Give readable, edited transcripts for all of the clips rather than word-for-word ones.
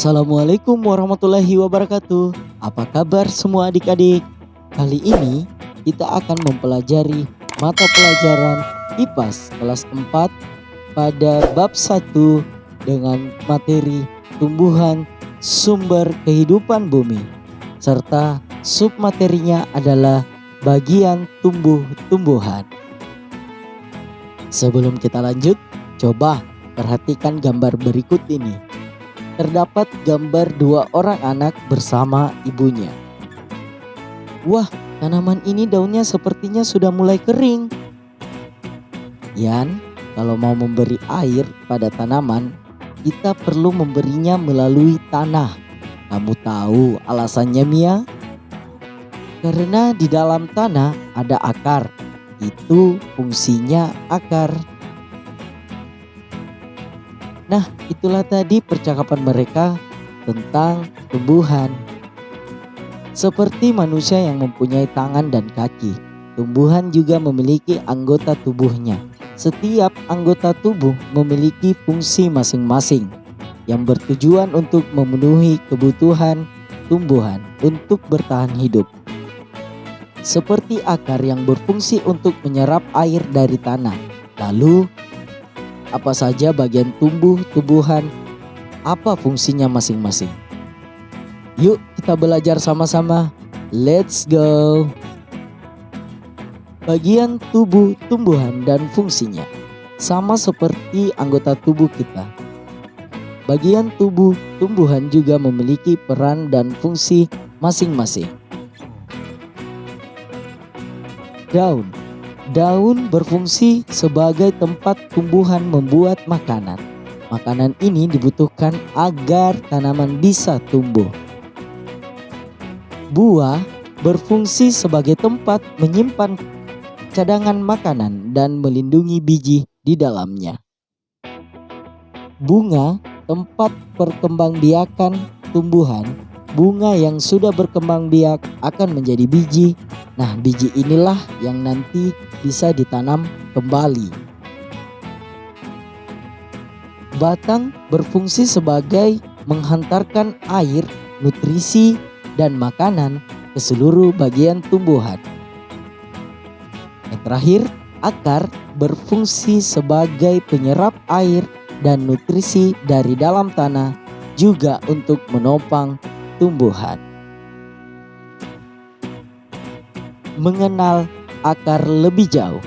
Assalamualaikum warahmatullahi wabarakatuh. Apa kabar semua adik-adik? Kali ini kita akan mempelajari mata pelajaran IPAS kelas 4 pada bab 1 dengan materi tumbuhan sumber kehidupan bumi, serta submaterinya adalah bagian tumbuh-tumbuhan. Sebelum kita lanjut, coba perhatikan gambar berikut ini. Terdapat gambar dua orang anak bersama ibunya. Wah, tanaman ini daunnya sepertinya sudah mulai kering. Yan, kalau mau memberi air pada tanaman, kita perlu memberinya melalui tanah. Kamu tahu alasannya, Mia? Karena di dalam tanah ada akar. Itu fungsinya akar. Nah, itulah tadi percakapan mereka tentang tumbuhan. Seperti manusia yang mempunyai tangan dan kaki, tumbuhan juga memiliki anggota tubuhnya. Setiap anggota tubuh memiliki fungsi masing-masing yang bertujuan untuk memenuhi kebutuhan tumbuhan untuk bertahan hidup. Seperti akar yang berfungsi untuk menyerap air dari tanah. Lalu, apa saja bagian tumbuhan, apa fungsinya masing-masing? Yuk kita belajar sama-sama. Let's go. Bagian tubuh tumbuhan dan fungsinya sama seperti anggota tubuh kita. Bagian tubuh tumbuhan juga memiliki peran dan fungsi masing-masing. Daun berfungsi sebagai tempat tumbuhan membuat makanan. Makanan ini dibutuhkan agar tanaman bisa tumbuh. Buah berfungsi sebagai tempat menyimpan cadangan makanan dan melindungi biji di dalamnya. Bunga tempat perkembangbiakan tumbuhan. Bunga yang sudah berkembang biak akan menjadi biji. Nah, biji inilah yang nanti bisa ditanam kembali. Batang berfungsi sebagai menghantarkan air, nutrisi, dan makanan ke seluruh bagian tumbuhan. Yang terakhir, akar berfungsi sebagai penyerap air dan nutrisi dari dalam tanah, juga untuk menopang tumbuhan. Mengenal akar lebih jauh.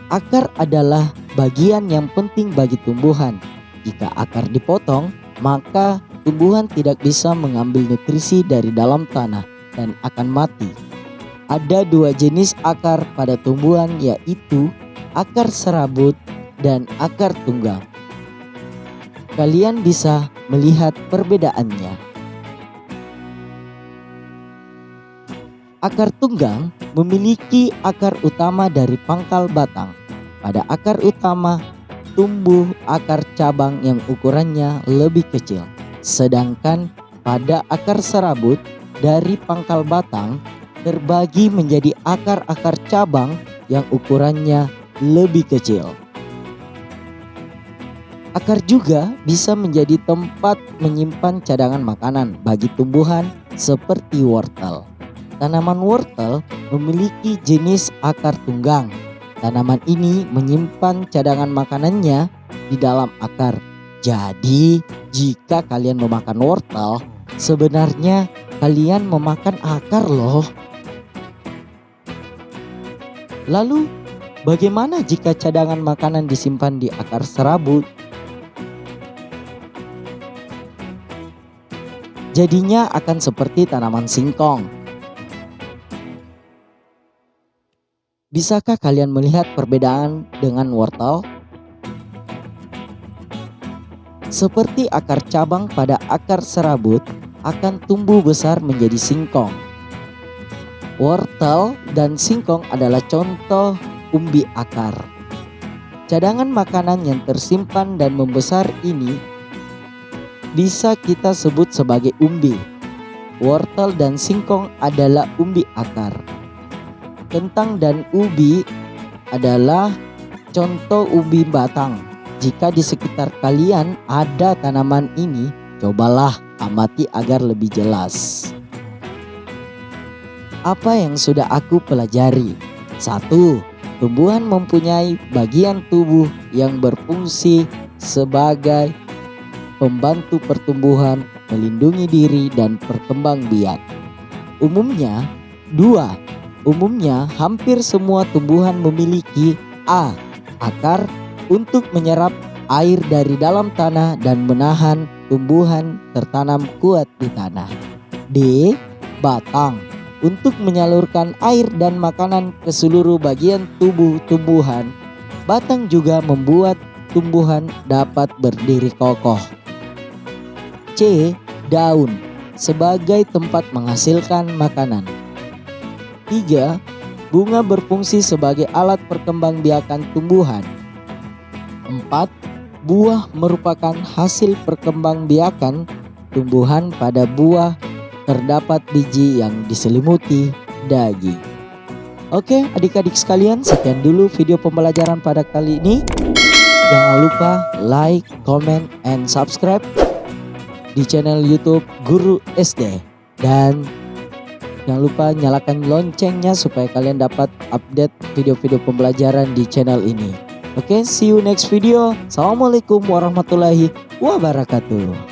Akar adalah bagian yang penting bagi tumbuhan. Jika akar dipotong, maka tumbuhan tidak bisa mengambil nutrisi dari dalam tanah dan akan mati. Ada dua jenis akar pada tumbuhan, yaitu akar serabut dan akar tunggang. Kalian bisa melihat perbedaannya. Akar tunggang memiliki akar utama dari pangkal batang. Pada akar utama tumbuh akar cabang yang ukurannya lebih kecil. Sedangkan pada akar serabut dari pangkal batang terbagi menjadi akar-akar cabang yang ukurannya lebih kecil. Akar juga bisa menjadi tempat menyimpan cadangan makanan bagi tumbuhan seperti wortel. Tanaman wortel memiliki jenis akar tunggang. Tanaman ini menyimpan cadangan makanannya di dalam akar. Jadi, jika kalian memakan wortel, sebenarnya kalian memakan akar loh. Lalu, bagaimana jika cadangan makanan disimpan di akar serabut? Jadinya akan seperti tanaman singkong. Bisakah kalian melihat perbedaan dengan wortel? Seperti akar cabang pada akar serabut akan tumbuh besar menjadi singkong. Wortel dan singkong adalah contoh umbi akar. Cadangan makanan yang tersimpan dan membesar ini bisa kita sebut sebagai umbi. Wortel dan singkong adalah umbi akar. Kentang dan ubi adalah contoh umbi batang. Jika di sekitar kalian ada tanaman ini, cobalah amati agar lebih jelas. Apa yang sudah aku pelajari? 1. Tumbuhan mempunyai bagian tubuh yang berfungsi sebagai pembantu pertumbuhan, melindungi diri, dan berkembang biak. Umumnya, 2. Umumnya hampir semua tumbuhan memiliki A. Akar untuk menyerap air dari dalam tanah dan menahan tumbuhan tertanam kuat di tanah. D. Batang untuk menyalurkan air dan makanan ke seluruh bagian tubuh tumbuhan. Batang juga membuat tumbuhan dapat berdiri kokoh. C. Daun sebagai tempat menghasilkan makanan. 3. Bunga berfungsi sebagai alat perkembangbiakan tumbuhan. 4. Buah merupakan hasil perkembangbiakan tumbuhan. Pada buah terdapat biji yang diselimuti daging. Oke adik-adik sekalian, sekian dulu video pembelajaran pada kali ini. Jangan lupa like, comment, and subscribe di channel YouTube Guru SD. Dan jangan lupa nyalakan loncengnya supaya kalian dapat update video-video pembelajaran di channel ini. Oke, see you next video. Assalamualaikum warahmatullahi wabarakatuh.